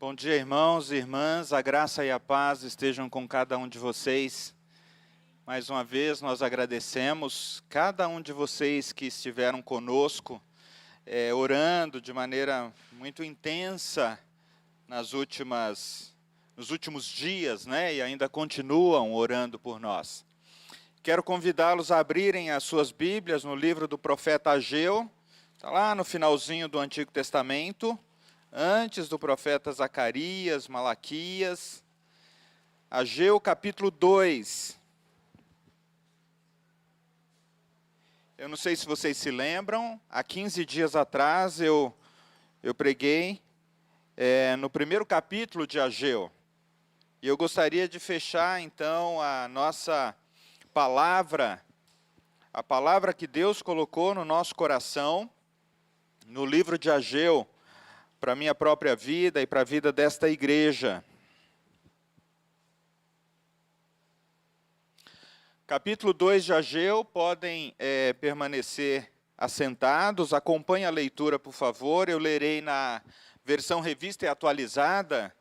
Bom dia, irmãos e irmãs, a graça e a paz estejam com cada um de vocês. Mais uma vez, nós agradecemos cada um de vocês que estiveram conosco, orando de maneira muito intensa nos últimos dias, né? E ainda continuam orando por nós. Quero convidá-los a abrirem as suas Bíblias no livro do profeta Ageu, está lá no finalzinho do Antigo Testamento, antes do profeta Zacarias, Malaquias. Ageu capítulo 2. Eu não sei se vocês se lembram, há 15 dias atrás eu preguei no primeiro capítulo de Ageu. E eu gostaria de fechar então a nossa palavra, a palavra que Deus colocou no nosso coração, no livro de Ageu, para a minha própria vida e para a vida desta igreja. Capítulo 2 de Ageu, podem permanecer assentados, acompanhe a leitura, por favor. Eu lerei na versão revista e atualizada,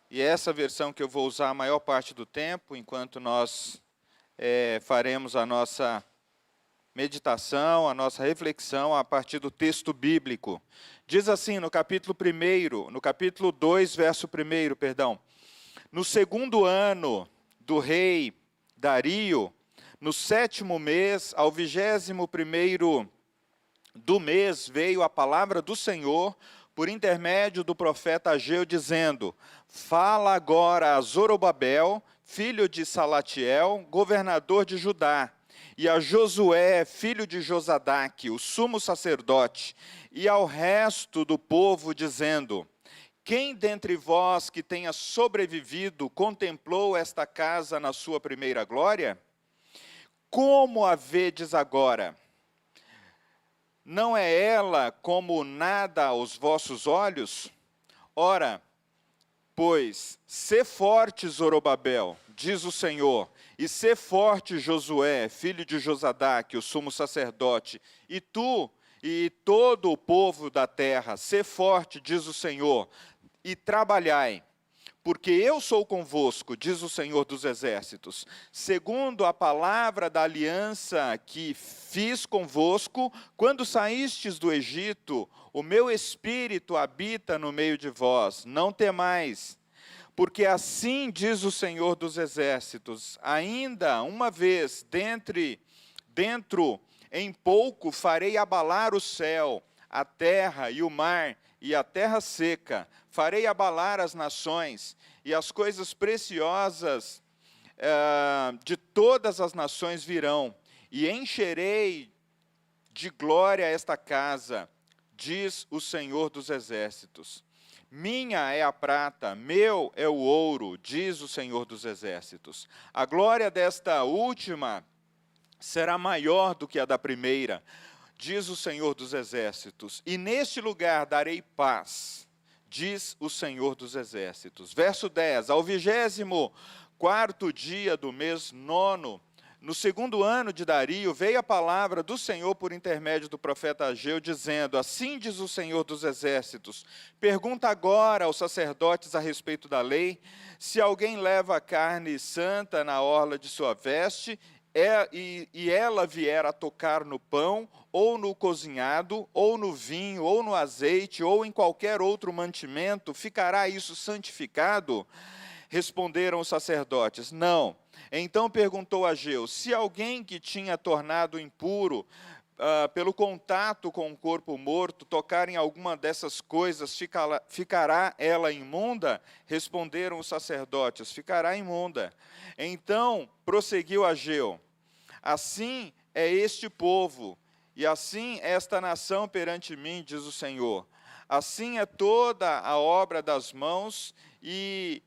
e essa versão que eu vou usar a maior parte do tempo, enquanto nós faremos a nossa meditação, a nossa reflexão a partir do texto bíblico. Diz assim no capítulo 2, verso 1, perdão. No segundo ano do rei Dario, no 7º mês, ao 21º do mês, veio a palavra do Senhor por intermédio do profeta Ageu, dizendo: fala agora a Zorobabel, filho de Salatiel, governador de Judá, e a Josué, filho de Josadaque, o sumo sacerdote, e ao resto do povo, dizendo: quem dentre vós que tenha sobrevivido contemplou esta casa na sua primeira glória? Como a vedes agora? Não é ela como nada aos vossos olhos? Ora, pois, sê forte, Zorobabel, diz o Senhor, e sê forte, Josué, filho de Josadaque, o sumo sacerdote, e tu e todo o povo da terra, sê forte, diz o Senhor, e trabalhai, porque eu sou convosco, diz o Senhor dos Exércitos, segundo a palavra da aliança que fiz convosco, quando saístes do Egito, o meu espírito habita no meio de vós, não temais, porque assim diz o Senhor dos Exércitos, ainda uma vez dentro em pouco farei abalar o céu, a terra e o mar e a terra seca, farei abalar as nações e as coisas preciosas de todas as nações virão, e encherei de glória esta casa, diz o Senhor dos Exércitos. Minha é a prata, meu é o ouro, diz o Senhor dos Exércitos. A glória desta última será maior do que a da primeira, diz o Senhor dos Exércitos. E neste lugar darei paz, diz o Senhor dos Exércitos. Verso 10. Ao 24º dia do mês 9º, no segundo ano de Dario, veio a palavra do Senhor por intermédio do profeta Ageu, dizendo: assim diz o Senhor dos Exércitos, pergunta agora aos sacerdotes a respeito da lei, se alguém leva carne santa na orla de sua veste, e ela vier a tocar no pão, ou no cozinhado, ou no vinho, ou no azeite, ou em qualquer outro mantimento, ficará isso santificado? Responderam os sacerdotes: não. Então perguntou Ageu: se alguém que tinha tornado impuro pelo contato com o corpo morto tocar em alguma dessas coisas, ficará ela imunda? Responderam os sacerdotes: ficará imunda. Então prosseguiu Ageu: assim é este povo, e assim esta nação perante mim, diz o Senhor. Assim é toda a obra das mãos, e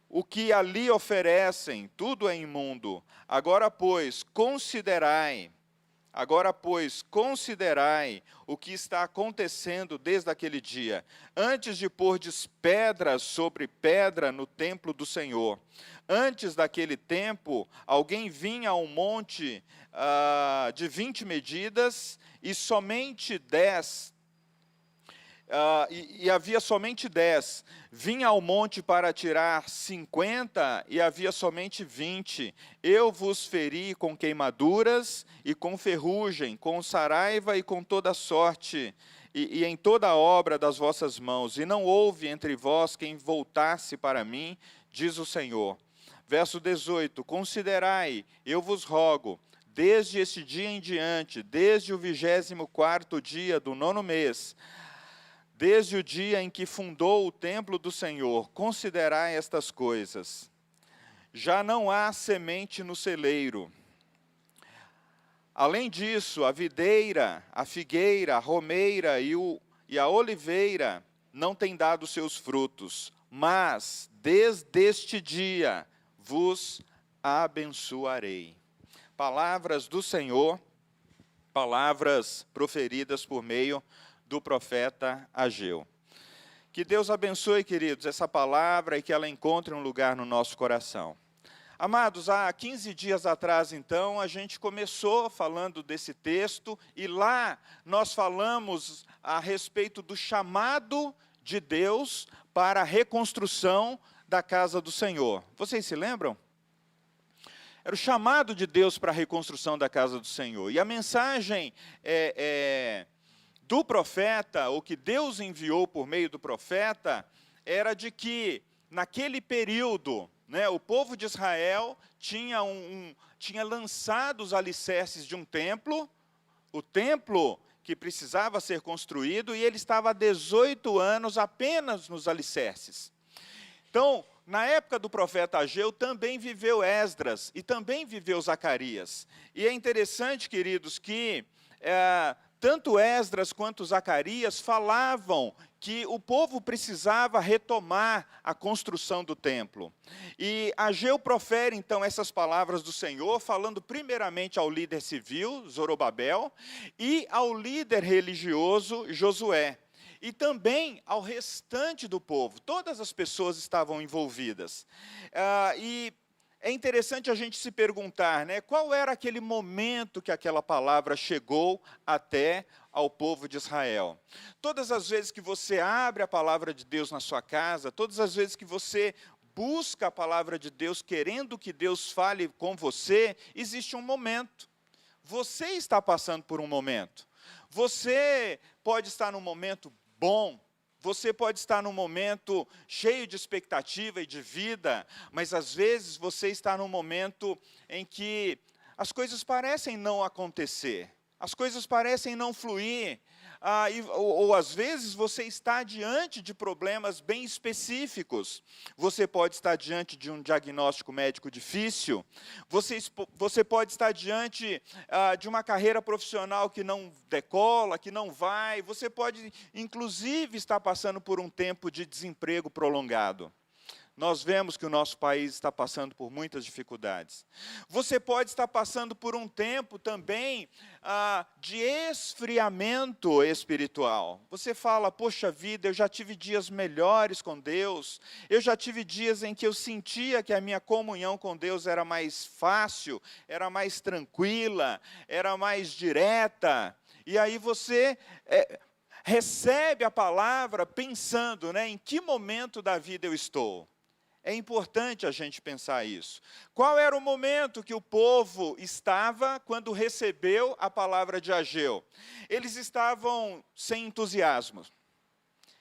o que ali oferecem, tudo é imundo. Agora, pois, considerai o que está acontecendo desde aquele dia, antes de pordes pedra sobre pedra no templo do Senhor. Antes daquele tempo, alguém vinha a um monte de 20 medidas, e somente 10 e havia somente 10. Vinha ao monte para tirar 50, e havia somente 20. Eu vos feri com queimaduras, e com ferrugem, com saraiva, e com toda sorte, e em toda a obra das vossas mãos. E não houve entre vós quem voltasse para mim, diz o Senhor. Verso 18, considerai, eu vos rogo, desde este dia em diante, desde o 24º dia do 9º mês, desde o dia em que fundou o templo do Senhor, considerai estas coisas. Já não há semente no celeiro. Além disso, a videira, a figueira, a romeira e a oliveira não têm dado seus frutos, mas desde este dia vos abençoarei. Palavras do Senhor, palavras proferidas por meio do profeta Ageu. Que Deus abençoe, queridos, essa palavra e que ela encontre um lugar no nosso coração. Amados, há 15 dias atrás, então, a gente começou falando desse texto, e lá nós falamos a respeito do chamado de Deus para a reconstrução da casa do Senhor. Vocês se lembram? Era o chamado de Deus para a reconstrução da casa do Senhor. E a mensagem do profeta, o que Deus enviou por meio do profeta, era de que, naquele período, o povo de Israel tinha lançado os alicerces de um templo, o templo que precisava ser construído, e ele estava há 18 anos apenas nos alicerces. Então, na época do profeta Ageu, também viveu Esdras, e também viveu Zacarias. E é interessante, queridos, que tanto Esdras quanto Zacarias falavam que o povo precisava retomar a construção do templo. E Ageu profere, então, essas palavras do Senhor, falando primeiramente ao líder civil, Zorobabel, e ao líder religioso, Josué. E também ao restante do povo, todas as pessoas estavam envolvidas. E é interessante a gente se perguntar, qual era aquele momento que aquela palavra chegou até ao povo de Israel. Todas as vezes que você abre a palavra de Deus na sua casa, todas as vezes que você busca a palavra de Deus, querendo que Deus fale com você, existe um momento. Você está passando por um momento. Você pode estar num momento bom, você pode estar num momento cheio de expectativa e de vida, mas às vezes você está num momento em que as coisas parecem não acontecer, as coisas parecem não fluir, ou às vezes você está diante de problemas bem específicos. Você pode estar diante de um diagnóstico médico difícil, você pode estar diante de uma carreira profissional que não decola, que não vai, você pode, inclusive, estar passando por um tempo de desemprego prolongado. Nós vemos que o nosso país está passando por muitas dificuldades. Você pode estar passando por um tempo também de esfriamento espiritual. Você fala, poxa vida, eu já tive dias melhores com Deus, eu já tive dias em que eu sentia que a minha comunhão com Deus era mais fácil, era mais tranquila, era mais direta. E aí você recebe a palavra pensando, em que momento da vida eu estou. É importante a gente pensar isso. Qual era o momento que o povo estava quando recebeu a palavra de Ageu? Eles estavam sem entusiasmo.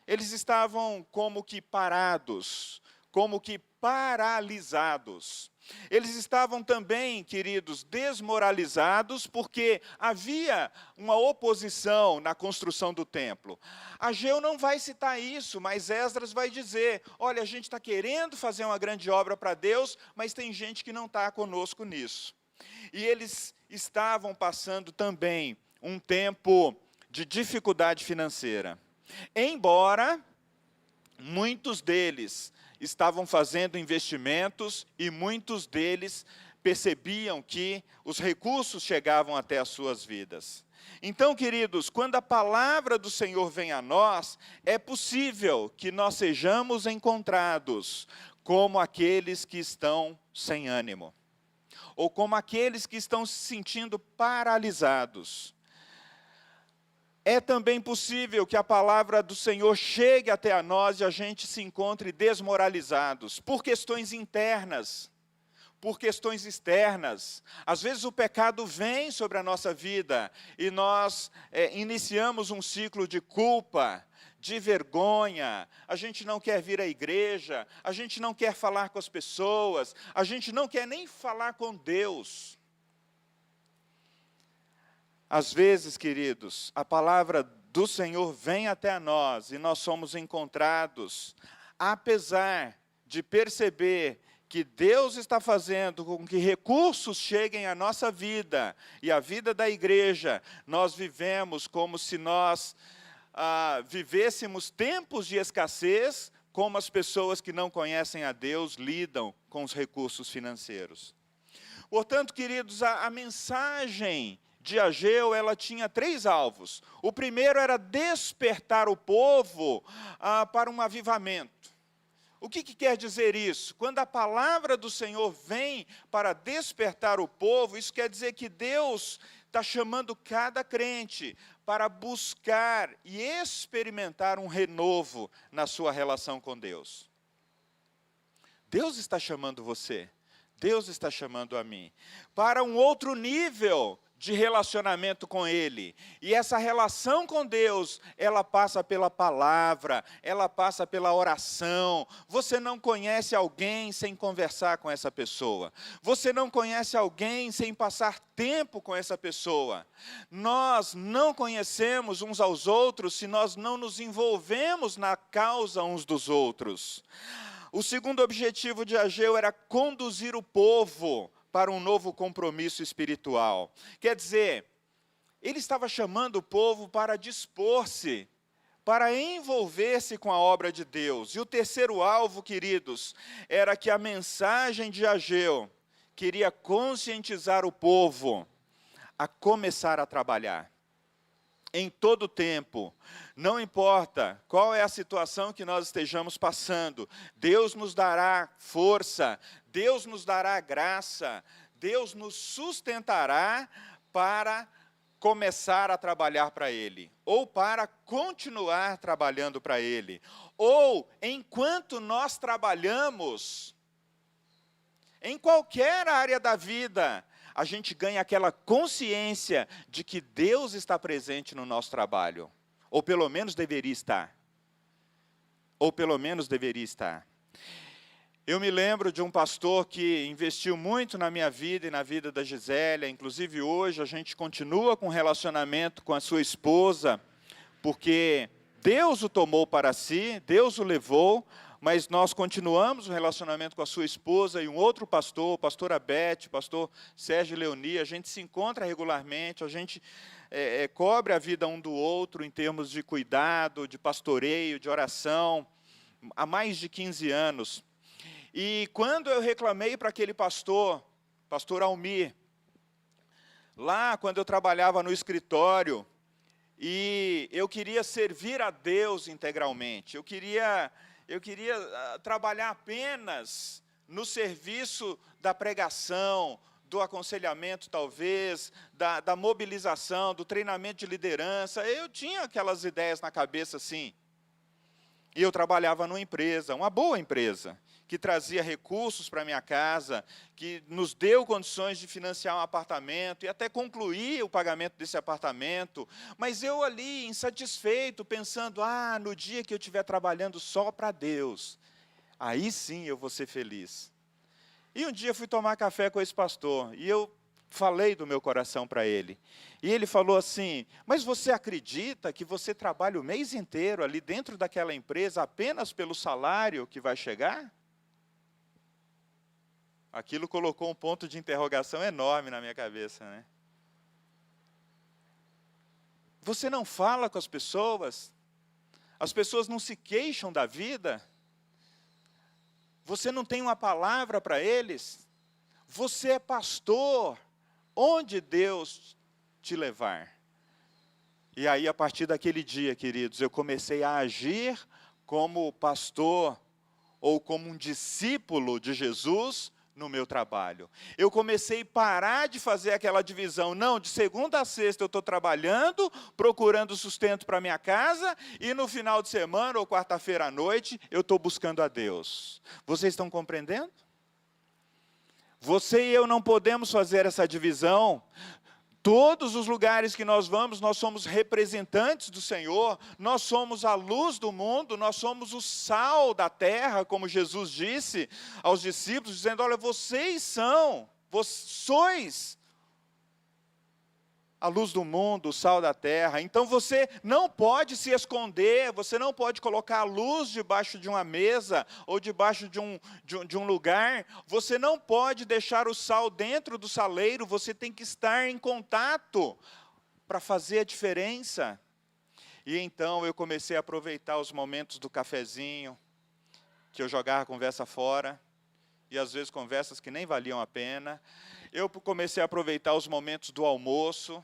Eles estavam como que parados, como que paralisados. Eles estavam também, queridos, desmoralizados, porque havia uma oposição na construção do templo. Ageu não vai citar isso, mas Esdras vai dizer, olha, a gente está querendo fazer uma grande obra para Deus, mas tem gente que não está conosco nisso. E eles estavam passando também um tempo de dificuldade financeira. Embora muitos deles estavam fazendo investimentos e muitos deles percebiam que os recursos chegavam até as suas vidas. Então, queridos, quando a palavra do Senhor vem a nós, é possível que nós sejamos encontrados como aqueles que estão sem ânimo, ou como aqueles que estão se sentindo paralisados. É também possível que a palavra do Senhor chegue até a nós e a gente se encontre desmoralizados por questões internas, por questões externas. Às vezes o pecado vem sobre a nossa vida e nós iniciamos um ciclo de culpa, de vergonha, a gente não quer vir à igreja, a gente não quer falar com as pessoas, a gente não quer nem falar com Deus. Às vezes, queridos, a palavra do Senhor vem até nós e nós somos encontrados, apesar de perceber que Deus está fazendo com que recursos cheguem à nossa vida e à vida da igreja, nós vivemos como se nós vivêssemos tempos de escassez, como as pessoas que não conhecem a Deus lidam com os recursos financeiros. Portanto, queridos, a mensagem de Ageu, ela tinha 3 alvos. O primeiro era despertar o povo para um avivamento. O que quer dizer isso? Quando a palavra do Senhor vem para despertar o povo, isso quer dizer que Deus está chamando cada crente para buscar e experimentar um renovo na sua relação com Deus. Deus está chamando você, Deus está chamando a mim, para um outro nível de relacionamento com Ele. E essa relação com Deus, ela passa pela palavra, ela passa pela oração. Você não conhece alguém sem conversar com essa pessoa. Você não conhece alguém sem passar tempo com essa pessoa. Nós não conhecemos uns aos outros se nós não nos envolvemos na causa uns dos outros. O segundo objetivo de Ageu era conduzir o povo para um novo compromisso espiritual. Quer dizer, ele estava chamando o povo para dispor-se, para envolver-se com a obra de Deus. E o terceiro alvo, queridos, era que a mensagem de Ageu queria conscientizar o povo a começar a trabalhar. Em todo tempo, não importa qual é a situação que nós estejamos passando, Deus nos dará força, Deus nos dará graça, Deus nos sustentará para começar a trabalhar para Ele, ou para continuar trabalhando para Ele, ou enquanto nós trabalhamos, em qualquer área da vida, a gente ganha aquela consciência de que Deus está presente no nosso trabalho. Ou pelo menos deveria estar. Ou pelo menos deveria estar. Eu me lembro de um pastor que investiu muito na minha vida e na vida da Gisélia. Inclusive hoje a gente continua com um relacionamento com a sua esposa, porque Deus o tomou para si, Deus o levou, mas nós continuamos o relacionamento com a sua esposa e um outro pastor, o pastor Abete, o pastor Sérgio Leoni. A gente se encontra regularmente, a gente cobre a vida um do outro em termos de cuidado, de pastoreio, de oração, há mais de 15 anos. E quando eu reclamei para aquele pastor Almir, lá quando eu trabalhava no escritório, e eu queria servir a Deus integralmente, eu queria trabalhar apenas no serviço da pregação, do aconselhamento talvez, da mobilização, do treinamento de liderança. Eu tinha aquelas ideias na cabeça assim. E eu trabalhava numa empresa, uma boa empresa, que trazia recursos para a minha casa, que nos deu condições de financiar um apartamento e até concluir o pagamento desse apartamento. Mas eu ali, insatisfeito, pensando, no dia que eu estiver trabalhando só para Deus, aí sim eu vou ser feliz. E um dia eu fui tomar café com esse pastor, e eu falei do meu coração para ele. E ele falou assim, mas você acredita que você trabalha o mês inteiro ali dentro daquela empresa apenas pelo salário que vai chegar? Aquilo colocou um ponto de interrogação enorme na minha cabeça, né? Você não fala com as pessoas não se queixam da vida, você não tem uma palavra para eles, você é pastor, onde Deus te levar? E aí, a partir daquele dia, queridos, eu comecei a agir como pastor, ou como um discípulo de Jesus, no meu trabalho. Eu comecei a parar de fazer aquela divisão. Não, de segunda a sexta eu estou trabalhando, procurando sustento para minha casa, e no final de semana ou quarta-feira à noite eu estou buscando a Deus. Vocês estão compreendendo? Você e eu não podemos fazer essa divisão. Todos os lugares que nós vamos, nós somos representantes do Senhor, nós somos a luz do mundo, nós somos o sal da terra, como Jesus disse aos discípulos, dizendo, olha, vocês sois a luz do mundo, o sal da terra. Então você não pode se esconder, você não pode colocar a luz debaixo de uma mesa ou debaixo de um lugar. Você não pode deixar o sal dentro do saleiro, você tem que estar em contato para fazer a diferença. E então eu comecei a aproveitar os momentos do cafezinho, que eu jogava a conversa fora, e às vezes conversas que nem valiam a pena. Eu comecei a aproveitar os momentos do almoço,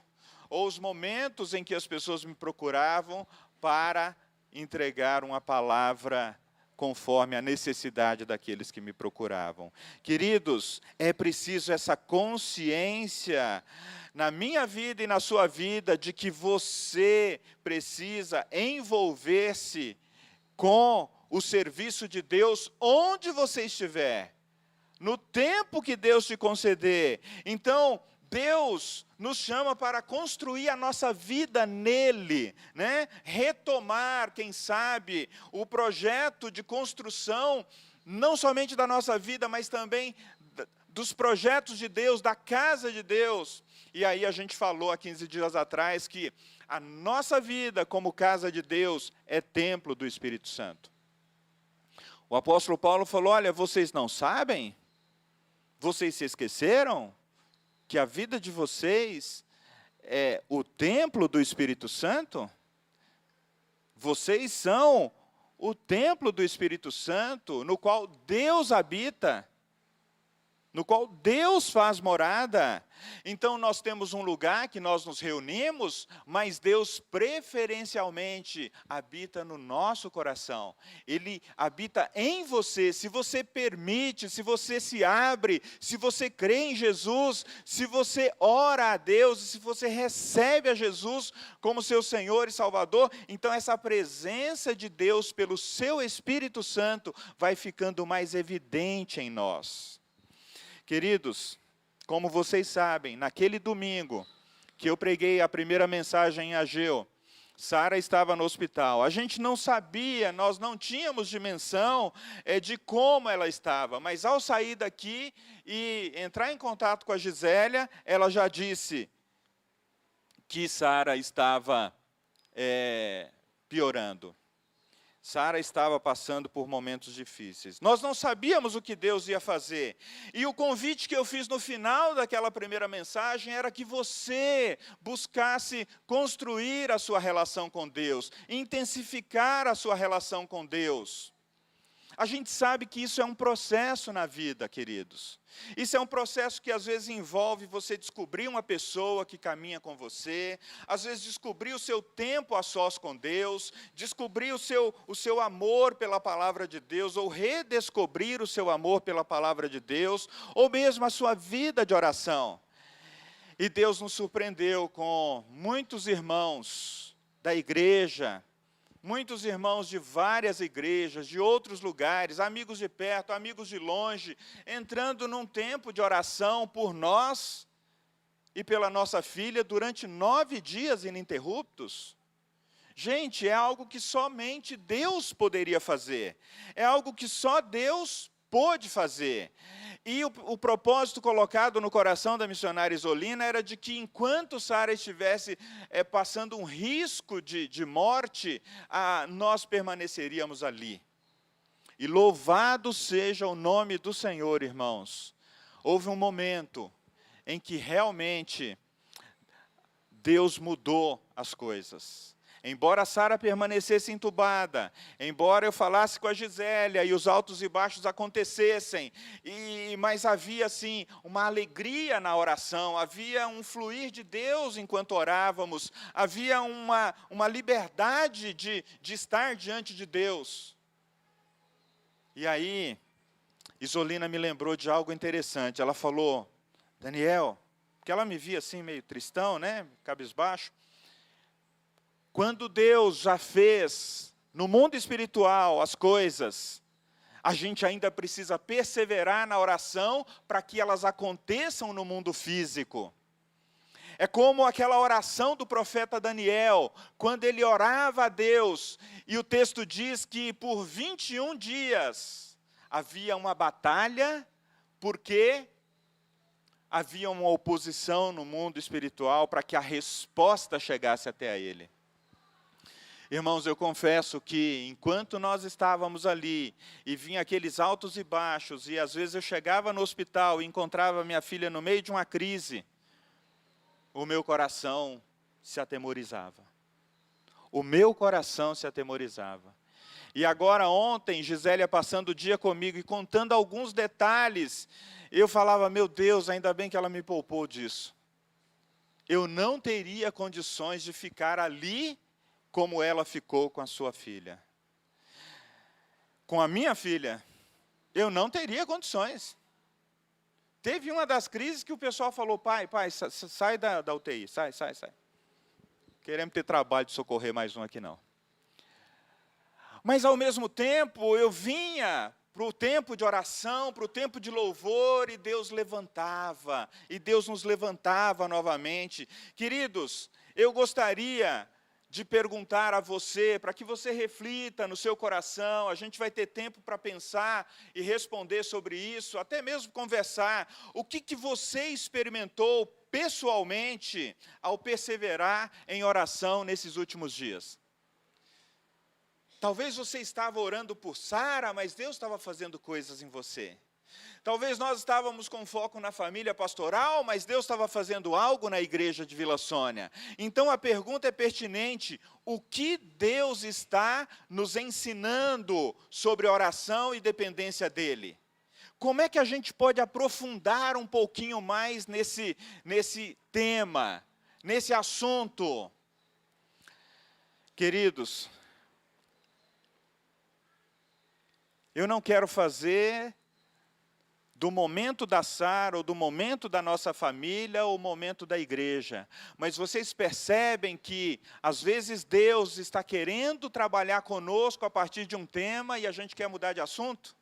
ou os momentos em que as pessoas me procuravam para entregar uma palavra conforme a necessidade daqueles que me procuravam. Queridos, é preciso essa consciência na minha vida e na sua vida de que você precisa envolver-se com o serviço de Deus onde você estiver, no tempo que Deus te conceder. Então, Deus nos chama para construir a nossa vida nele, né? Retomar, quem sabe, o projeto de construção, não somente da nossa vida, mas também dos projetos de Deus, da casa de Deus. E aí a gente falou há 15 dias atrás que a nossa vida como casa de Deus é templo do Espírito Santo. O apóstolo Paulo falou, olha, vocês não sabem? Vocês se esqueceram que a vida de vocês é o templo do Espírito Santo? Vocês são o templo do Espírito Santo, no qual Deus habita, no qual Deus faz morada. Então nós temos um lugar que nós nos reunimos, mas Deus preferencialmente habita no nosso coração. Ele habita em você, se você permite, se você se abre, se você crê em Jesus, se você ora a Deus, se você recebe a Jesus como seu Senhor e Salvador, então essa presença de Deus pelo seu Espírito Santo vai ficando mais evidente em nós. Queridos, como vocês sabem, naquele domingo que eu preguei a primeira mensagem em Ageu, Sara estava no hospital. A gente não sabia, nós não tínhamos dimensão de como ela estava, mas ao sair daqui e entrar em contato com a Gisélia, ela já disse que Sara estava piorando. Sara estava passando por momentos difíceis. Nós não sabíamos o que Deus ia fazer. E o convite que eu fiz no final daquela primeira mensagem era que você buscasse construir a sua relação com Deus, intensificar a sua relação com Deus. A gente sabe que isso é um processo na vida, queridos. Isso é um processo que às vezes envolve você descobrir uma pessoa que caminha com você, às vezes descobrir o seu tempo a sós com Deus, descobrir o seu amor pela palavra de Deus, ou redescobrir o seu amor pela palavra de Deus, ou mesmo a sua vida de oração. E Deus nos surpreendeu com muitos irmãos da igreja, muitos irmãos de várias igrejas, de outros lugares, amigos de perto, amigos de longe, entrando num tempo de oração por nós e pela nossa filha durante 9 dias ininterruptos. Gente, é algo que somente Deus poderia fazer. É algo que só Deus pôde fazer. E o propósito colocado no coração da missionária Isolina era de que enquanto Sara estivesse passando um risco de morte, nós permaneceríamos ali. E louvado seja o nome do Senhor, irmãos. Houve um momento em que realmente Deus mudou as coisas. Embora Sara permanecesse entubada, embora eu falasse com a Gisélia e os altos e baixos acontecessem, mas havia assim uma alegria na oração, havia um fluir de Deus enquanto orávamos, havia uma liberdade de estar diante de Deus. E aí, Isolina me lembrou de algo interessante. Ela falou, Daniel, porque ela me via assim meio tristão, né, cabisbaixo. Quando Deus já fez no mundo espiritual as coisas, a gente ainda precisa perseverar na oração para que elas aconteçam no mundo físico. É como aquela oração do profeta Daniel, quando ele orava a Deus, e o texto diz que por 21 dias havia uma batalha, porque havia uma oposição no mundo espiritual para que a resposta chegasse até a ele. Irmãos, eu confesso que enquanto nós estávamos ali, e vinha aqueles altos e baixos, e às vezes eu chegava no hospital e encontrava minha filha no meio de uma crise, o meu coração se atemorizava. O meu coração se atemorizava. E agora ontem, Gisélia passando o dia comigo e contando alguns detalhes, eu falava, meu Deus, ainda bem que ela me poupou disso. Eu não teria condições de ficar ali como ela ficou com a sua filha. Com a minha filha, eu não teria condições. Teve uma das crises que o pessoal falou, pai, sai da UTI, sai. Queremos ter trabalho de socorrer mais um aqui não. Mas ao mesmo tempo, eu vinha para o tempo de oração, para o tempo de louvor, e Deus levantava, e Deus nos levantava novamente. Queridos, eu gostaria de perguntar a você, para que você reflita no seu coração, a gente vai ter tempo para pensar e responder sobre isso, até mesmo conversar, o que você experimentou pessoalmente ao perseverar em oração nesses últimos dias? Talvez você estava orando por Sara, mas Deus estava fazendo coisas em você. Talvez nós estávamos com foco na família pastoral, mas Deus estava fazendo algo na igreja de Vila Sônia. Então a pergunta é pertinente, o que Deus está nos ensinando sobre oração e dependência dEle? Como é que a gente pode aprofundar um pouquinho mais nesse tema, nesse assunto? Queridos, eu não quero fazer do momento da Sara, ou do momento da nossa família, ou momento da igreja. Mas vocês percebem que, às vezes, Deus está querendo trabalhar conosco a partir de um tema, e a gente quer mudar de assunto?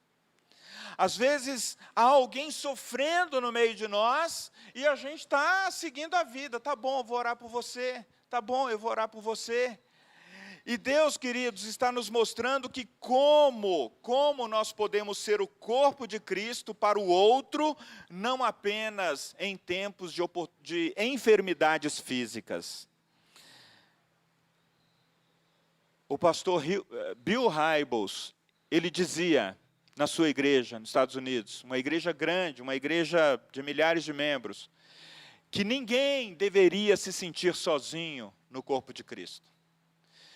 Às vezes, há alguém sofrendo no meio de nós, e a gente está seguindo a vida. Tá bom, eu vou orar por você. Tá bom, eu vou orar por você. E Deus, queridos, está nos mostrando que como nós podemos ser o corpo de Cristo para o outro, não apenas em tempos de enfermidades físicas. O pastor Bill Hybels, ele dizia na sua igreja, nos Estados Unidos, uma igreja grande, uma igreja de milhares de membros, que ninguém deveria se sentir sozinho no corpo de Cristo.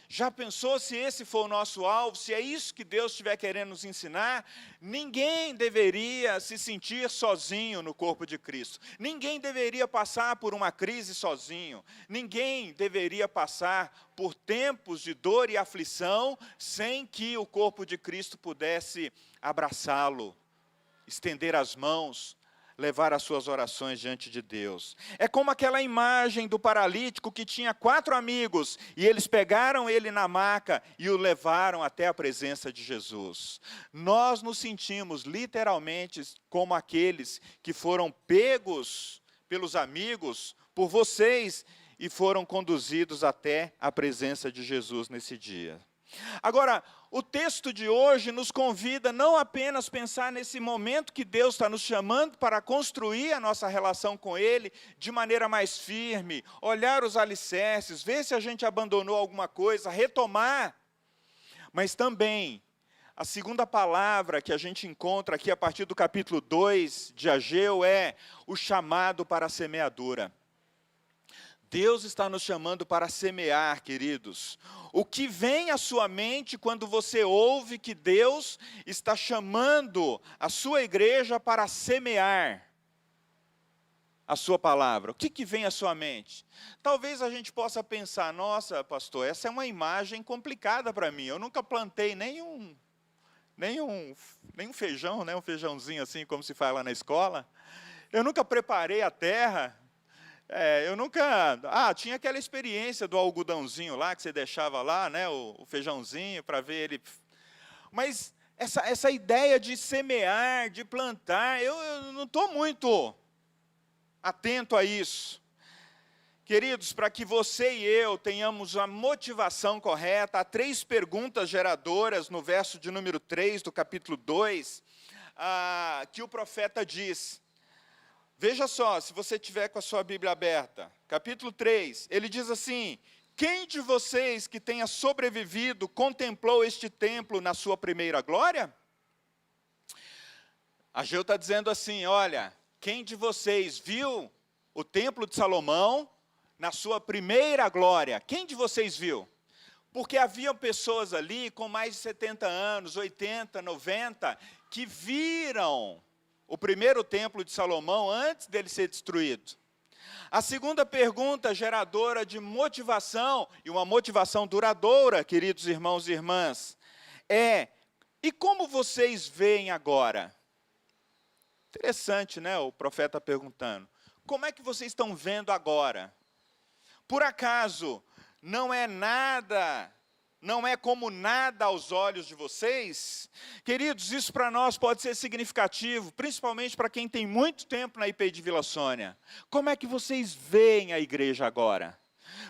Já pensou se esse for o nosso alvo, se é isso que Deus estiver querendo nos ensinar? Ninguém deveria se sentir sozinho no corpo de Cristo. Ninguém deveria passar por uma crise sozinho. Ninguém deveria passar por tempos de dor e aflição sem que o corpo de Cristo pudesse abraçá-lo, estender as mãos, levar as suas orações diante de Deus. É como aquela imagem do paralítico que tinha 4 amigos, e eles pegaram ele na maca e o levaram até a presença de Jesus. Nós nos sentimos literalmente como aqueles que foram pegos pelos amigos, por vocês, e foram conduzidos até a presença de Jesus nesse dia. Agora, o texto de hoje nos convida não apenas a pensar nesse momento que Deus está nos chamando para construir a nossa relação com Ele de maneira mais firme, olhar os alicerces, ver se a gente abandonou alguma coisa, retomar, mas também a segunda palavra que a gente encontra aqui a partir do capítulo 2 de Ageu é o chamado para a semeadura. Deus está nos chamando para semear, queridos. O que vem à sua mente quando você ouve que Deus está chamando a sua igreja para semear a sua palavra? O que vem à sua mente? Talvez a gente possa pensar, nossa, pastor, essa é uma imagem complicada para mim. Eu nunca plantei nem um feijão, né? Um feijãozinho assim, como se fala na escola. Eu nunca preparei a terra. Eu nunca... tinha aquela experiência do algodãozinho lá, que você deixava lá, né? O feijãozinho, para ver ele... Mas essa ideia de semear, de plantar, eu não estou muito atento a isso. Queridos, para que você e eu tenhamos a motivação correta, há 3 perguntas geradoras no verso de número 3 do capítulo 2, que o profeta diz. Veja só, se você tiver com a sua Bíblia aberta, capítulo 3, ele diz assim: quem de vocês que tenha sobrevivido contemplou este templo na sua primeira glória? Ageu está dizendo assim, olha, quem de vocês viu o templo de Salomão na sua primeira glória? Quem de vocês viu? Porque havia pessoas ali com mais de 70 anos, 80, 90, que viram o primeiro templo de Salomão antes dele ser destruído. A segunda pergunta, geradora de motivação, e uma motivação duradoura, queridos irmãos e irmãs, e como vocês veem agora? Interessante, né, o profeta perguntando. Como é que vocês estão vendo agora? Por acaso, não é como nada aos olhos de vocês? Queridos, isso para nós pode ser significativo, principalmente para quem tem muito tempo na IPI de Vila Sônia. Como é que vocês veem a igreja agora?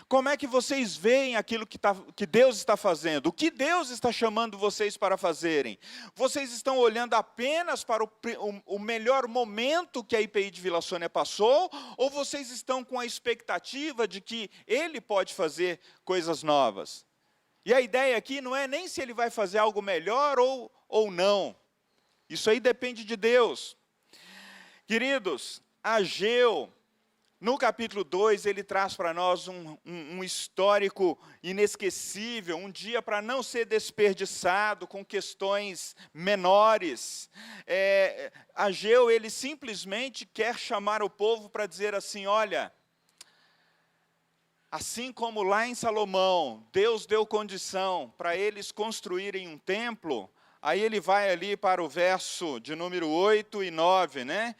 Como é que vocês veem aquilo que Deus está fazendo? O que Deus está chamando vocês para fazerem? Vocês estão olhando apenas para o melhor momento que a IPI de Vila Sônia passou? Ou vocês estão com a expectativa de que Ele pode fazer coisas novas? E a ideia aqui não é nem se Ele vai fazer algo melhor ou não. Isso aí depende de Deus. Queridos, Ageu, no capítulo 2, ele traz para nós um histórico inesquecível, um dia para não ser desperdiçado com questões menores. Ageu, ele simplesmente quer chamar o povo para dizer assim, olha, assim como lá em Salomão, Deus deu condição para eles construírem um templo, aí ele vai ali para o verso de número 8 e 9, né?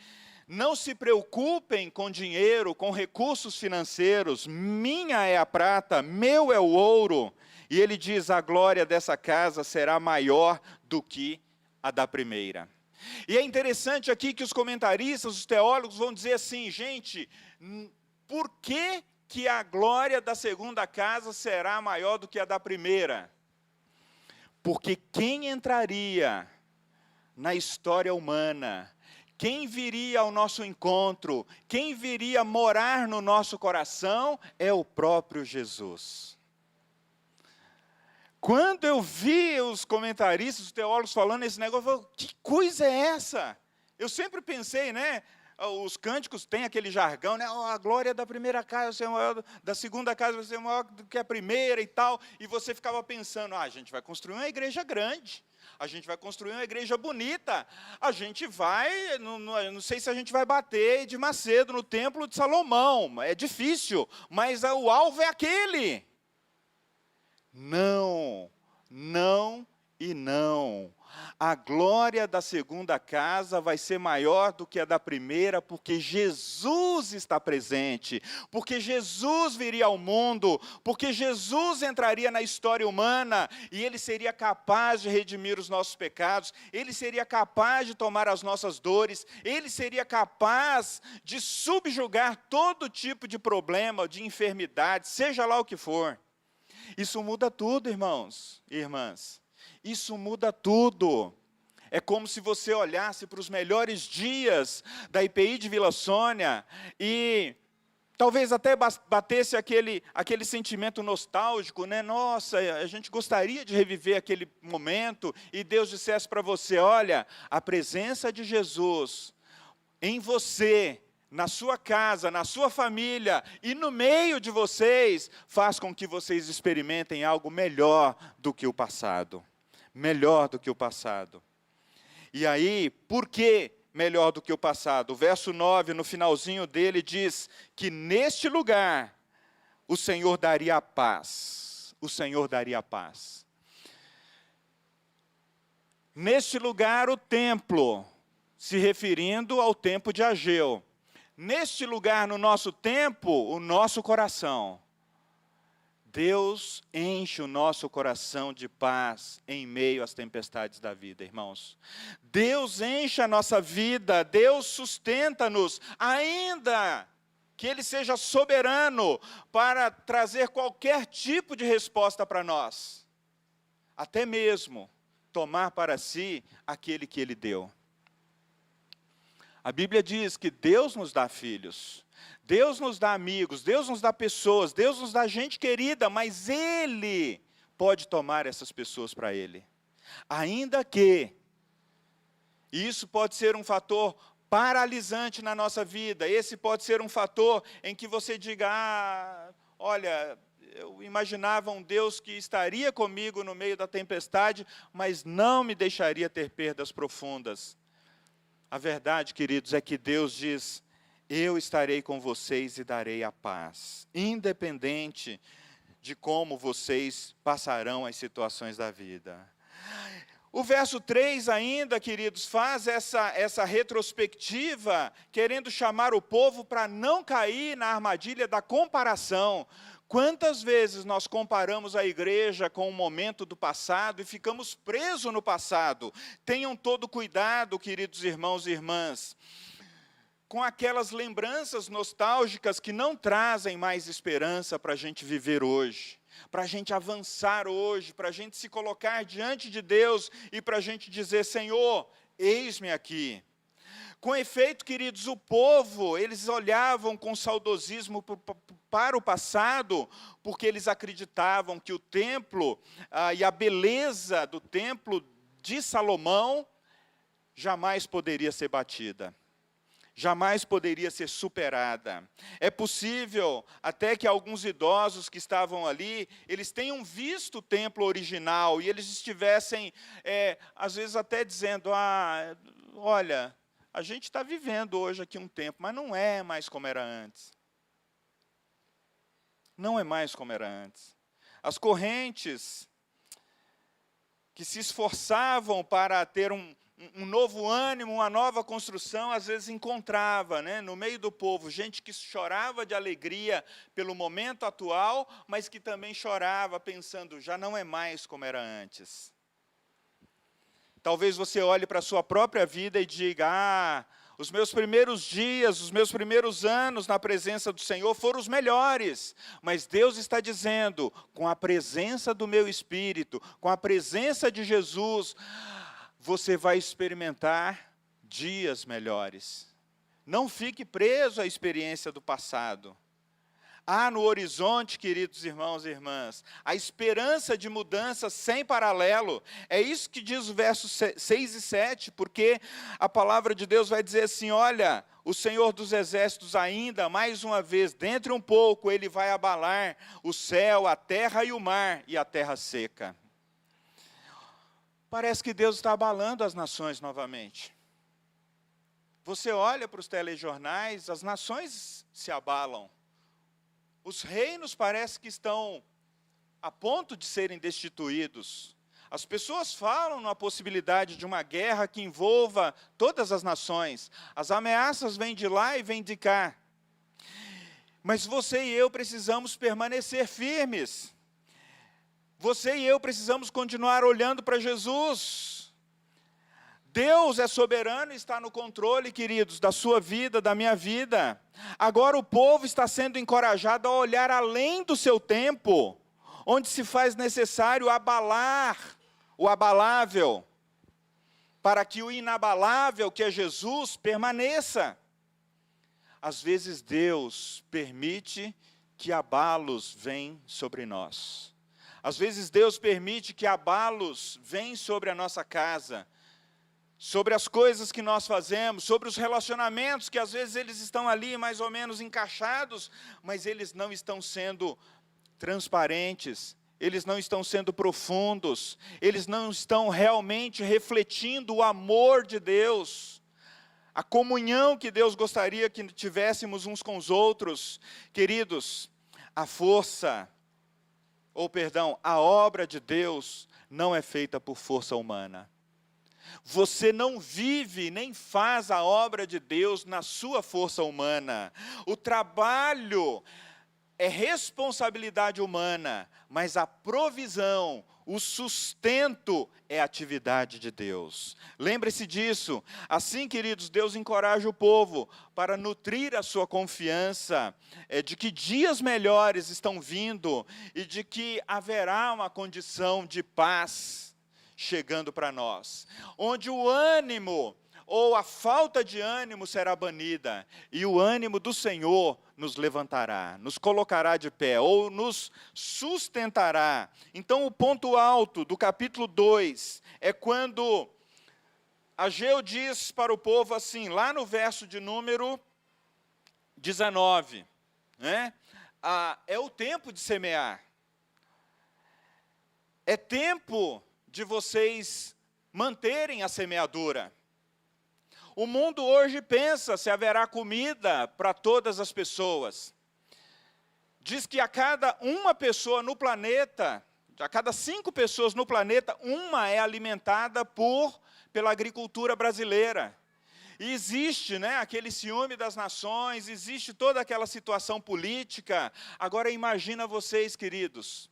Não se preocupem com dinheiro, com recursos financeiros, minha é a prata, meu é o ouro. E ele diz, a glória dessa casa será maior do que a da primeira. E é interessante aqui que os comentaristas, os teólogos vão dizer assim, gente, por que a glória da segunda casa será maior do que a da primeira? Porque quem entraria na história humana, quem viria ao nosso encontro, quem viria morar no nosso coração, é o próprio Jesus. Quando eu vi os comentaristas, os teólogos falando esse negócio, eu falei, que coisa é essa? Eu sempre pensei, né? Os cânticos têm aquele jargão, né? A glória da primeira casa vai ser maior, da segunda casa vai ser maior do que a primeira e tal. E você ficava pensando, a gente vai construir uma igreja grande. A gente vai construir uma igreja bonita. A gente vai, não sei se a gente vai bater de Macedo no templo de Salomão. É difícil, mas o alvo é aquele. Não, não e não. A glória da segunda casa vai ser maior do que a da primeira, porque Jesus está presente, porque Jesus viria ao mundo, porque Jesus entraria na história humana, e Ele seria capaz de redimir os nossos pecados, Ele seria capaz de tomar as nossas dores, Ele seria capaz de subjugar todo tipo de problema, de enfermidade, seja lá o que for. Isso muda tudo, irmãos e irmãs. Isso muda tudo. É como se você olhasse para os melhores dias da IPI de Vila Sônia e talvez até batesse aquele sentimento nostálgico, né? Nossa, a gente gostaria de reviver aquele momento e Deus dissesse para você, olha, a presença de Jesus em você, na sua casa, na sua família e no meio de vocês, faz com que vocês experimentem algo melhor do que o passado. Melhor do que o passado. E aí, por que melhor do que o passado? O verso 9, no finalzinho dele, diz que neste lugar o Senhor daria a paz. O Senhor daria a paz. Neste lugar, o templo, se referindo ao tempo de Ageu. Neste lugar, no nosso tempo, o nosso coração. Deus enche o nosso coração de paz em meio às tempestades da vida, irmãos. Deus enche a nossa vida, Deus sustenta-nos, ainda que Ele seja soberano para trazer qualquer tipo de resposta para nós. Até mesmo tomar para si aquele que Ele deu. A Bíblia diz que Deus nos dá filhos, Deus nos dá amigos, Deus nos dá pessoas, Deus nos dá gente querida, mas Ele pode tomar essas pessoas para Ele. Ainda que isso pode ser um fator paralisante na nossa vida, esse pode ser um fator em que você diga, olha, eu imaginava um Deus que estaria comigo no meio da tempestade, mas não me deixaria ter perdas profundas. A verdade, queridos, é que Deus diz, eu estarei com vocês e darei a paz, independente de como vocês passarão as situações da vida. O verso 3 ainda, queridos, faz essa retrospectiva, querendo chamar o povo para não cair na armadilha da comparação. Quantas vezes nós comparamos a igreja com o momento do passado e ficamos presos no passado? Tenham todo cuidado, queridos irmãos e irmãs, com aquelas lembranças nostálgicas que não trazem mais esperança para a gente viver hoje, para a gente avançar hoje, para a gente se colocar diante de Deus e para a gente dizer, Senhor, eis-me aqui. Com efeito, queridos, o povo, eles olhavam com saudosismo para o passado, porque eles acreditavam que o templo e a beleza do templo de Salomão jamais poderia ser batida. Jamais poderia ser superada. É possível até que alguns idosos que estavam ali, eles tenham visto o templo original e eles estivessem, às vezes até dizendo, olha, a gente está vivendo hoje aqui um tempo, mas não é mais como era antes. Não é mais como era antes. As correntes que se esforçavam para ter um novo ânimo, uma nova construção, às vezes encontrava, no meio do povo, gente que chorava de alegria pelo momento atual, mas que também chorava pensando, já não é mais como era antes. Talvez você olhe para a sua própria vida e diga, os meus primeiros dias, os meus primeiros anos na presença do Senhor foram os melhores. Mas Deus está dizendo, com a presença do meu Espírito, com a presença de Jesus, você vai experimentar dias melhores. Não fique preso à experiência do passado. Há no horizonte, queridos irmãos e irmãs, a esperança de mudança sem paralelo. É isso que diz o verso 6 e 7, porque a palavra de Deus vai dizer assim, olha, o Senhor dos Exércitos ainda, mais uma vez, dentro de um pouco, Ele vai abalar o céu, a terra e o mar, e a terra seca. Parece que Deus está abalando as nações novamente. Você olha para os telejornais, as nações se abalam. Os reinos parece que estão a ponto de serem destituídos. As pessoas falam na possibilidade de uma guerra que envolva todas as nações. As ameaças vêm de lá e vêm de cá. Mas você e eu precisamos permanecer firmes. Você e eu precisamos continuar olhando para Jesus. Deus é soberano e está no controle, queridos, da sua vida, da minha vida. Agora o povo está sendo encorajado a olhar além do seu tempo, onde se faz necessário abalar o abalável, para que o inabalável, que é Jesus, permaneça. Às vezes Deus permite que abalos venham sobre nós. Às vezes Deus permite que abalos venham sobre a nossa casa, sobre as coisas que nós fazemos, sobre os relacionamentos, que às vezes eles estão ali mais ou menos encaixados, mas eles não estão sendo transparentes, eles não estão sendo profundos, eles não estão realmente refletindo o amor de Deus, a comunhão que Deus gostaria que tivéssemos uns com os outros. Queridos, a obra de Deus não é feita por força humana. Você não vive nem faz a obra de Deus na sua força humana. O trabalho é responsabilidade humana, mas a provisão, o sustento é atividade de Deus. Lembre-se disso. Assim, queridos, Deus encoraja o povo para nutrir a sua confiança de que dias melhores estão vindo e de que haverá uma condição de paz chegando para nós, onde o ânimo ou a falta de ânimo será banida, e o ânimo do Senhor nos levantará, nos colocará de pé, ou nos sustentará. Então, o ponto alto do capítulo 2 é quando Ageu diz para o povo assim, lá no verso de número 19, né? É o tempo de semear, é tempo de vocês manterem a semeadura. O mundo hoje pensa se haverá comida para todas as pessoas. Diz que a cada uma pessoa no planeta, a cada 5 pessoas no planeta, uma é alimentada pela agricultura brasileira. E existe, né, aquele ciúme das nações, existe toda aquela situação política. Agora imagina vocês, queridos,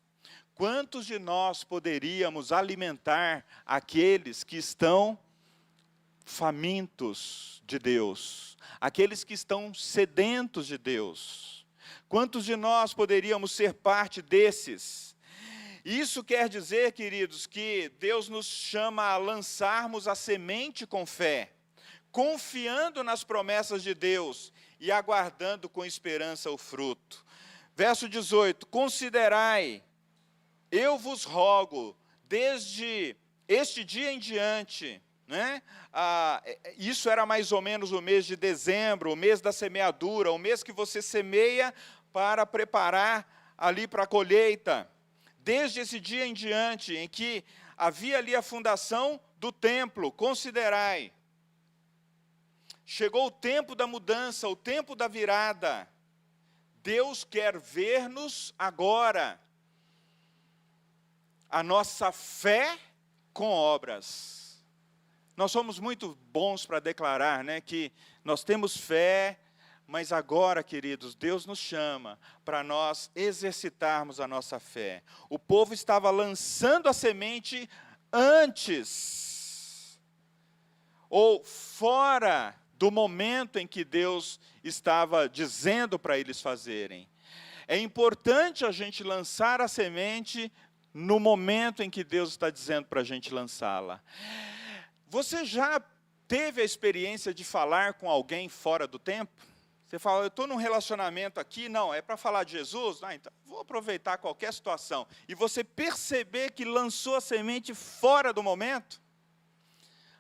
quantos de nós poderíamos alimentar aqueles que estão famintos de Deus, aqueles que estão sedentos de Deus? Quantos de nós poderíamos ser parte desses? Isso quer dizer, queridos, que Deus nos chama a lançarmos a semente com fé, confiando nas promessas de Deus e aguardando com esperança o fruto. Verso 18, considerai, eu vos rogo, desde este dia em diante, né? Isso era mais ou menos o mês de dezembro, o mês da semeadura, o mês que você semeia para preparar ali para a colheita. Desde esse dia em diante, em que havia ali a fundação do templo, considerai. Chegou o tempo da mudança, o tempo da virada. Deus quer ver-nos agora. A nossa fé com obras. Nós somos muito bons para declarar, né, que nós temos fé, mas agora, queridos, Deus nos chama para nós exercitarmos a nossa fé. O povo estava lançando a semente antes, ou fora do momento em que Deus estava dizendo para eles fazerem. É importante a gente lançar a semente no momento em que Deus está dizendo para a gente lançá-la. Você já teve a experiência de falar com alguém fora do tempo? Você fala, eu estou num relacionamento aqui, não, é para falar de Jesus? Então vou aproveitar qualquer situação. E você perceber que lançou a semente fora do momento?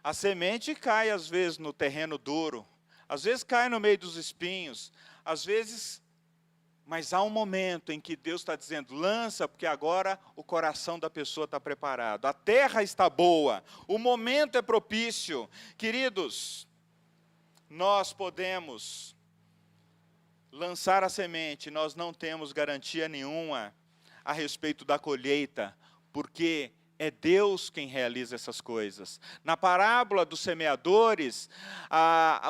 A semente cai, às vezes, no terreno duro, às vezes cai no meio dos espinhos, às vezes... Mas há um momento em que Deus está dizendo, lança, porque agora o coração da pessoa está preparado. A terra está boa, o momento é propício. Queridos, nós podemos lançar a semente, nós não temos garantia nenhuma a respeito da colheita, porque é Deus quem realiza essas coisas. Na parábola dos semeadores,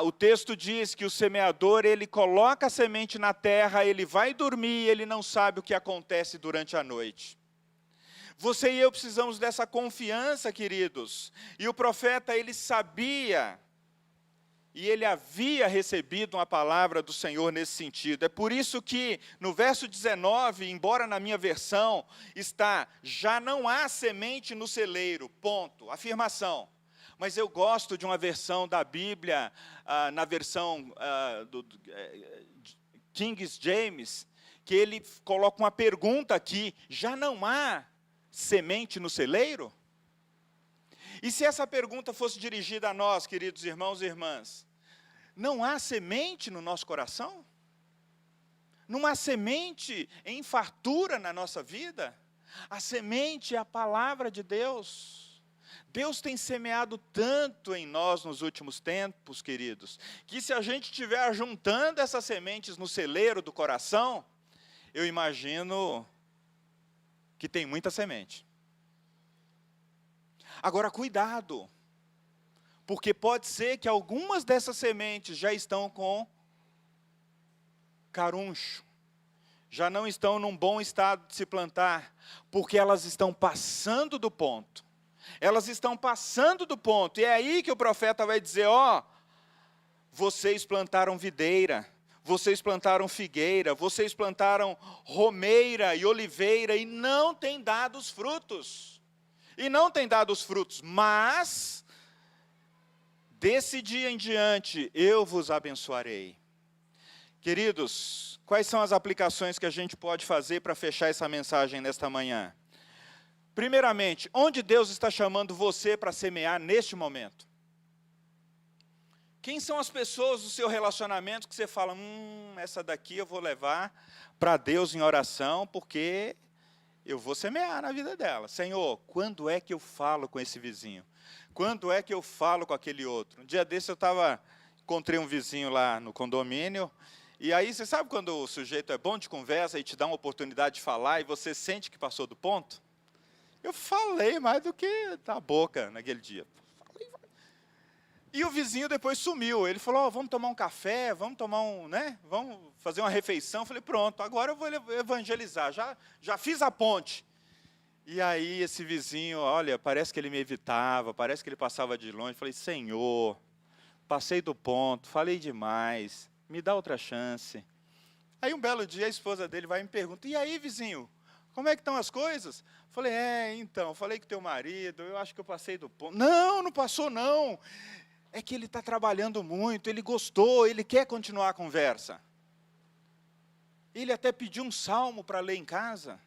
o texto diz que o semeador, ele coloca a semente na terra, ele vai dormir, ele não sabe o que acontece durante a noite. Você e eu precisamos dessa confiança, queridos. E o profeta, ele sabia, e ele havia recebido uma palavra do Senhor nesse sentido. É por isso que, no verso 19, embora na minha versão, está, já não há semente no celeiro, ponto, afirmação. Mas eu gosto de uma versão da Bíblia, na versão do King James, que ele coloca uma pergunta aqui, já não há semente no celeiro? E se essa pergunta fosse dirigida a nós, queridos irmãos e irmãs, não há semente no nosso coração? Não há semente em fartura na nossa vida? A semente é a palavra de Deus. Deus tem semeado tanto em nós nos últimos tempos, queridos, que se a gente estiver juntando essas sementes no celeiro do coração, eu imagino que tem muita semente. Agora, cuidado, Porque pode ser que algumas dessas sementes já estão com caruncho, já não estão num bom estado de se plantar, porque elas estão passando do ponto. Elas estão passando do ponto, e é aí que o profeta vai dizer, vocês plantaram videira, vocês plantaram figueira, vocês plantaram romeira e oliveira, e não tem dado os frutos. E não tem dado os frutos, mas desse dia em diante eu vos abençoarei. Queridos, quais são as aplicações que a gente pode fazer para fechar essa mensagem nesta manhã? Primeiramente, onde Deus está chamando você para semear neste momento? Quem são as pessoas do seu relacionamento que você fala, essa daqui eu vou levar para Deus em oração, porque eu vou semear na vida dela. Senhor, quando é que eu falo com esse vizinho? Quando é que eu falo com aquele outro? Um dia desse encontrei um vizinho lá no condomínio, e aí você sabe quando o sujeito é bom de conversa e te dá uma oportunidade de falar e você sente que passou do ponto? Eu falei mais do que da boca naquele dia. E o vizinho depois sumiu. Ele falou, vamos tomar um café, vamos vamos fazer uma refeição. Eu falei, pronto, agora eu vou evangelizar, já fiz a ponte. E aí esse vizinho, olha, parece que ele me evitava, parece que ele passava de longe. Eu falei, Senhor, passei do ponto, falei demais, me dá outra chance. Aí um belo dia a esposa dele vai e me pergunta, e aí vizinho, como é que estão as coisas? Falei, então, falei com teu marido, eu acho que eu passei do ponto. Não passou não. É que ele está trabalhando muito, ele gostou, ele quer continuar a conversa. Ele até pediu um salmo para ler em casa.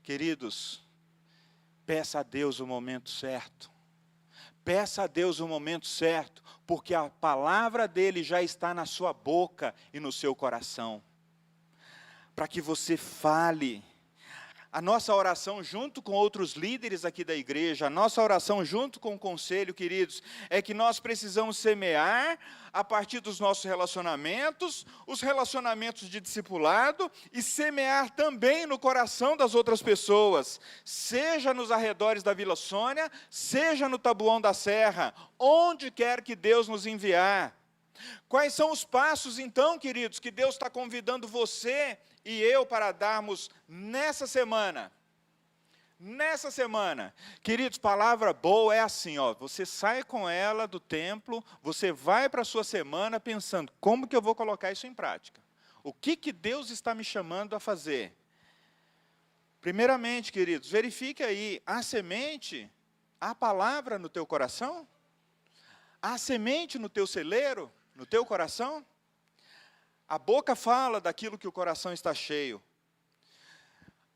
Queridos, peça a Deus o momento certo. Peça a Deus o momento certo, porque a palavra dele já está na sua boca e no seu coração. Para que você fale. A nossa oração junto com outros líderes aqui da igreja, a nossa oração junto com o conselho, queridos, é que nós precisamos semear a partir dos nossos relacionamentos, os relacionamentos de discipulado, e semear também no coração das outras pessoas, seja nos arredores da Vila Sônia, seja no Taboão da Serra, onde quer que Deus nos enviar. Quais são os passos, então, queridos, que Deus está convidando você e eu para darmos nessa semana? Nessa semana, queridos, palavra boa é assim, você sai com ela do templo, você vai para a sua semana pensando, como que eu vou colocar isso em prática? O que Deus está me chamando a fazer? Primeiramente, queridos, verifique aí, há semente, há palavra no teu coração? Há semente no teu celeiro? No teu coração? A boca fala daquilo que o coração está cheio.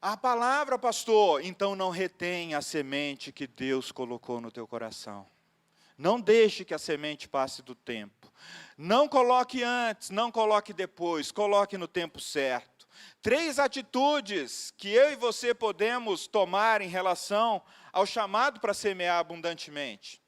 A palavra, pastor, então não retém a semente que Deus colocou no teu coração. Não deixe que a semente passe do tempo. Não coloque antes, não coloque depois, coloque no tempo certo. 3 atitudes que eu e você podemos tomar em relação ao chamado para semear abundantemente.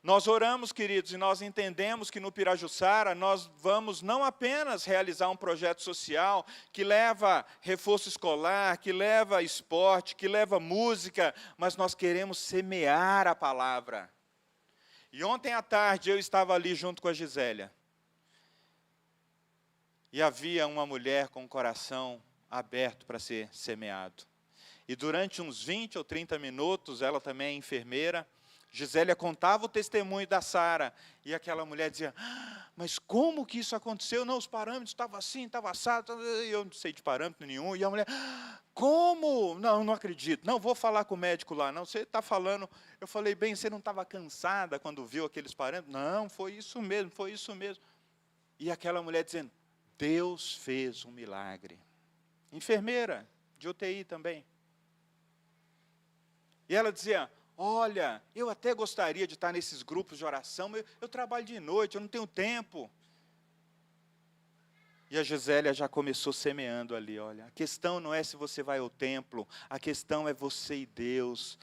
Nós oramos, queridos, e nós entendemos que no Pirajussara nós vamos não apenas realizar um projeto social que leva reforço escolar, que leva esporte, que leva música, mas nós queremos semear a palavra. E ontem à tarde eu estava ali junto com a Gisélia. E havia uma mulher com o coração aberto para ser semeado. E durante uns 20 ou 30 minutos, ela também é enfermeira, Gisélia contava o testemunho da Sara, e aquela mulher dizia, mas como que isso aconteceu? Não, os parâmetros estavam assim, estavam assado, eu não sei de parâmetro nenhum, e a mulher, como? Não acredito, não, vou falar com o médico lá, não, você está falando, eu falei, bem, você não estava cansada quando viu aqueles parâmetros? Não, foi isso mesmo, foi isso mesmo. E aquela mulher dizendo, Deus fez um milagre. Enfermeira, de UTI também. E ela dizia, olha, eu até gostaria de estar nesses grupos de oração, mas eu trabalho de noite, eu não tenho tempo. E a Gisélia já começou semeando ali, olha, a questão não é se você vai ao templo, a questão é você e Deus.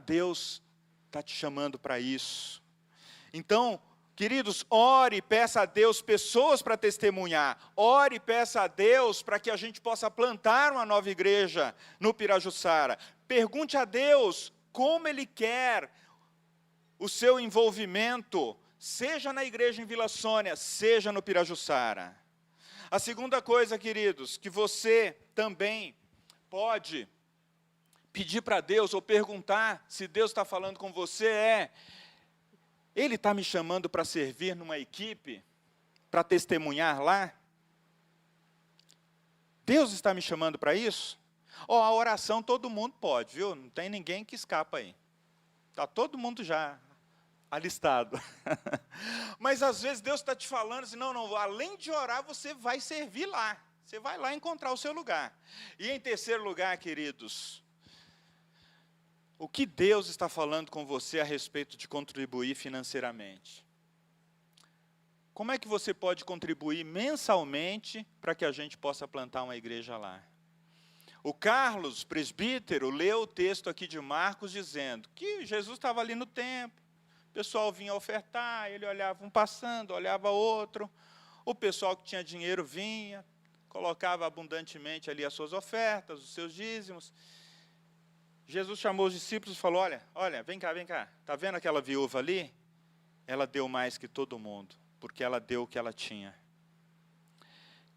Deus está te chamando para isso. Então, queridos, ore e peça a Deus pessoas para testemunhar. Ore e peça a Deus para que a gente possa plantar uma nova igreja no Pirajussara. Pergunte a Deus como Ele quer o seu envolvimento, seja na igreja em Vila Sônia, seja no Pirajussara. A segunda coisa, queridos, que você também pode pedir para Deus, ou perguntar se Deus está falando com você, Ele está me chamando para servir numa equipe, para testemunhar lá? Deus está me chamando para isso? A oração todo mundo pode, viu? Não tem ninguém que escapa aí. Está todo mundo já alistado. Mas às vezes Deus está te falando assim, não, além de orar, você vai servir lá. Você vai lá encontrar o seu lugar. E em terceiro lugar, queridos, o que Deus está falando com você a respeito de contribuir financeiramente? Como é que você pode contribuir mensalmente para que a gente possa plantar uma igreja lá? O Carlos, presbítero, leu o texto aqui de Marcos dizendo que Jesus estava ali no templo, o pessoal vinha ofertar, ele olhava um passando, olhava outro, o pessoal que tinha dinheiro vinha, colocava abundantemente ali as suas ofertas, os seus dízimos. Jesus chamou os discípulos e falou, olha, vem cá, está vendo aquela viúva ali? Ela deu mais que todo mundo, porque ela deu o que ela tinha.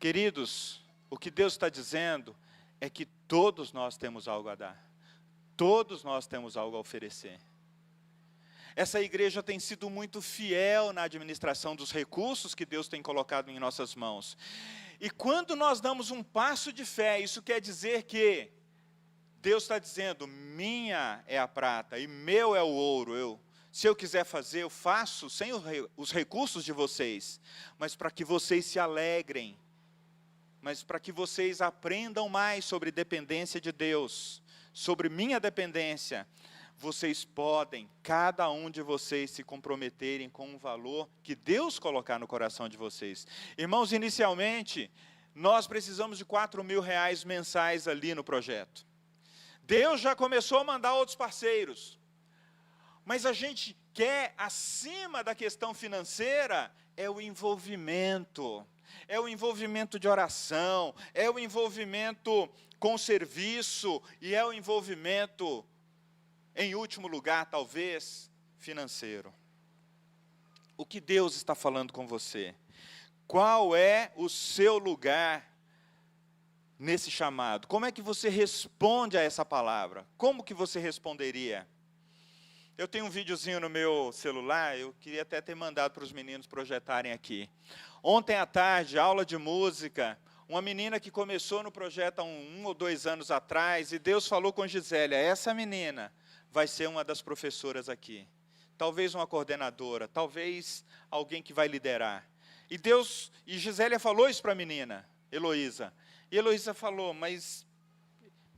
Queridos, o que Deus está dizendo é que todos nós temos algo a dar. Todos nós temos algo a oferecer. Essa igreja tem sido muito fiel na administração dos recursos que Deus tem colocado em nossas mãos. E quando nós damos um passo de fé, isso quer dizer que Deus está dizendo, minha é a prata e meu é o ouro. Se eu quiser fazer, eu faço sem os recursos de vocês, mas para que vocês se alegrem, mas para que vocês aprendam mais sobre dependência de Deus, sobre minha dependência, vocês podem, cada um de vocês, se comprometerem com um valor que Deus colocar no coração de vocês. Irmãos, inicialmente, nós precisamos de R$4.000 mensais ali no projeto. Deus já começou a mandar outros parceiros, mas a gente quer, acima da questão financeira, é o envolvimento de oração, é o envolvimento com o serviço, e é o envolvimento, em último lugar, talvez, financeiro. O que Deus está falando com você? Qual é o seu lugar nesse chamado? Como é que você responde a essa palavra? Como que você responderia? Eu tenho um videozinho no meu celular, eu queria até ter mandado para os meninos projetarem aqui. Ontem à tarde, aula de música, uma menina que começou no projeto há um ou 2 anos atrás, e Deus falou com Gisélia, essa menina vai ser uma das professoras aqui. Talvez uma coordenadora, talvez alguém que vai liderar. E Gisélia falou isso para a menina, Heloísa. E Heloísa falou, mas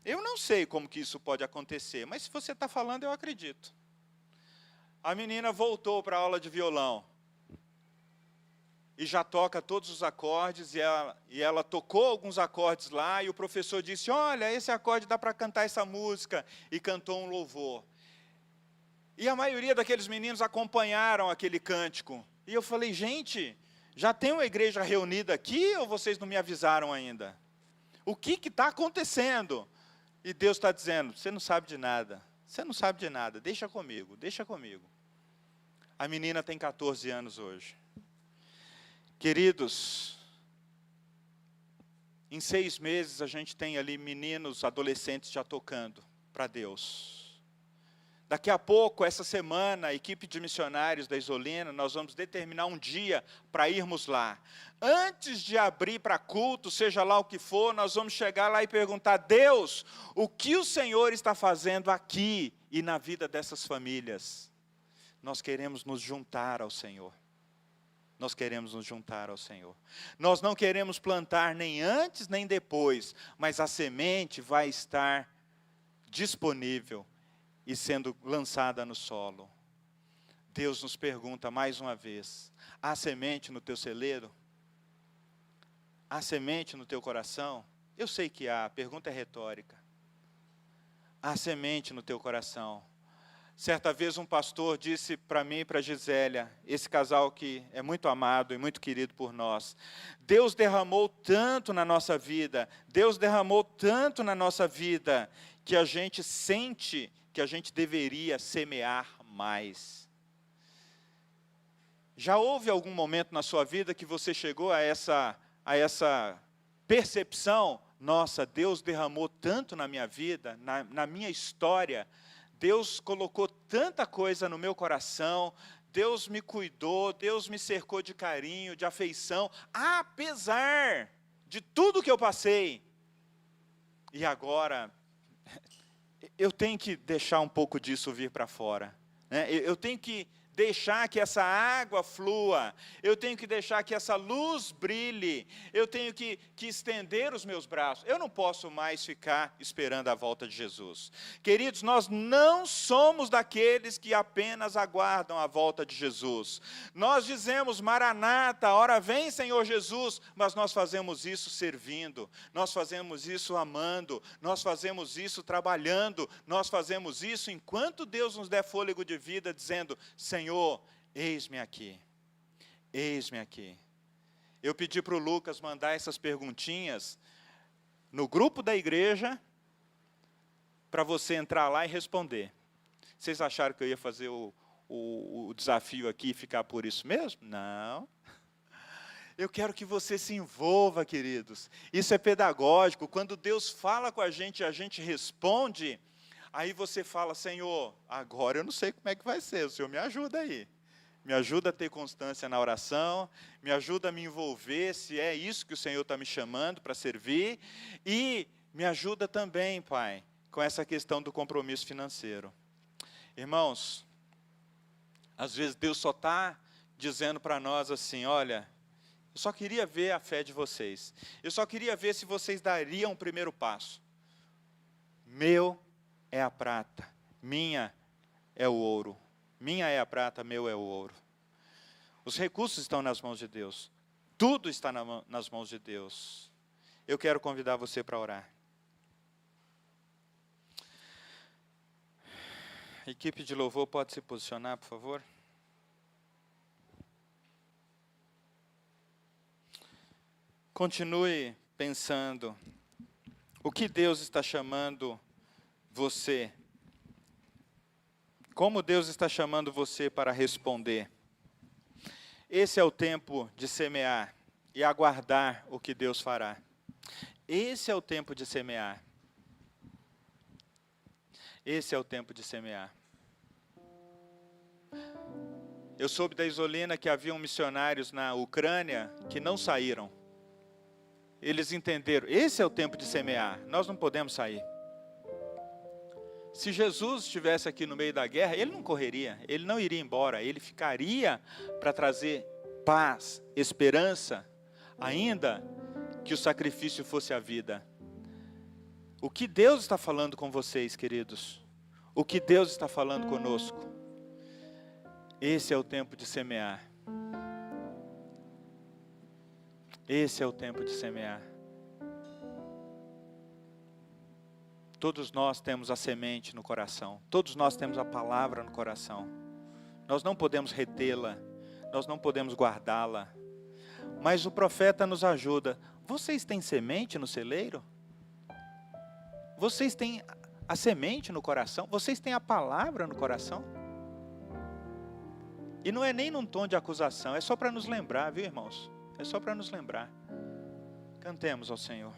eu não sei como que isso pode acontecer, mas se você está falando, eu acredito. A menina voltou para a aula de violão, e já toca todos os acordes, e ela tocou alguns acordes lá, e o professor disse, olha, esse acorde dá para cantar essa música, e cantou um louvor. E a maioria daqueles meninos acompanharam aquele cântico, e eu falei, gente, já tem uma igreja reunida aqui, ou vocês não me avisaram ainda? O que está acontecendo? E Deus está dizendo, você não sabe de nada, deixa comigo. A menina tem 14 anos hoje. Queridos, em 6 meses a gente tem ali meninos, adolescentes já tocando para Deus. Daqui a pouco, essa semana, a equipe de missionários da Isolina, nós vamos determinar um dia para irmos lá. Antes de abrir para culto, seja lá o que for, nós vamos chegar lá e perguntar, Deus, o que o Senhor está fazendo aqui e na vida dessas famílias? Nós queremos nos juntar ao Senhor. Nós não queremos plantar nem antes nem depois, mas a semente vai estar disponível e sendo lançada no solo. Deus nos pergunta mais uma vez, há semente no teu celeiro? Há semente no teu coração? Eu sei que há, a pergunta é retórica. Há semente no teu coração? Certa vez um pastor disse para mim e para a Gisélia, esse casal que é muito amado e muito querido por nós, Deus derramou tanto na nossa vida, que a gente sente que a gente deveria semear mais. Já houve algum momento na sua vida que você chegou a essa percepção? Nossa, Deus derramou tanto na minha vida, na minha história, Deus colocou tanta coisa no meu coração, Deus me cuidou, Deus me cercou de carinho, de afeição, apesar de tudo que eu passei. E agora, eu tenho que deixar um pouco disso vir para fora, né? Eu tenho que deixar que essa água flua, eu tenho que deixar que essa luz brilhe, eu tenho que estender os meus braços. Eu não posso mais ficar esperando a volta de Jesus. Queridos, nós não somos daqueles que apenas aguardam a volta de Jesus. Nós dizemos, Maranata, ora vem Senhor Jesus, mas nós fazemos isso servindo, nós fazemos isso amando, nós fazemos isso trabalhando, nós fazemos isso enquanto Deus nos der fôlego de vida, dizendo, Senhor, eis-me aqui, eis-me aqui. Eu pedi para o Lucas mandar essas perguntinhas no grupo da igreja, para você entrar lá e responder. Vocês acharam que eu ia fazer o desafio aqui e ficar por isso mesmo? Não. Eu quero que você se envolva, queridos. Isso é pedagógico. Quando Deus fala com a gente responde. Aí você fala, Senhor, agora eu não sei como é que vai ser, o Senhor me ajuda aí. Me ajuda a ter constância na oração, me ajuda a me envolver, se é isso que o Senhor está me chamando para servir, e me ajuda também, Pai, com essa questão do compromisso financeiro. Irmãos, às vezes Deus só está dizendo para nós assim, olha, eu só queria ver a fé de vocês, eu só queria ver se vocês dariam o primeiro passo. Meu é a prata, minha é o ouro. Minha é a prata, meu é o ouro. Os recursos estão nas mãos de Deus. Tudo está nas mãos de Deus. Eu quero convidar você para orar. Equipe de louvor, pode se posicionar, por favor? Continue pensando. O que Deus está chamando você? Como Deus está chamando você para responder? Esse é o tempo de semear e aguardar o que Deus fará. Esse é o tempo de semear. Esse é o tempo de semear. Eu soube da Isolina que haviam missionários na Ucrânia que não saíram. Eles entenderam, esse é o tempo de semear, nós não podemos sair. Se Jesus estivesse aqui no meio da guerra, ele não correria, ele não iria embora, ele ficaria para trazer paz, esperança, ainda que o sacrifício fosse a vida. O que Deus está falando com vocês, queridos? O que Deus está falando conosco? Esse é o tempo de semear. Esse é o tempo de semear. Todos nós temos a semente no coração. Todos nós temos a palavra no coração. Nós não podemos retê-la. Nós não podemos guardá-la. Mas o profeta nos ajuda. Vocês têm semente no celeiro? Vocês têm a semente no coração? Vocês têm a palavra no coração? E não é nem num tom de acusação. É só para nos lembrar, viu, irmãos? É só para nos lembrar. Cantemos ao Senhor.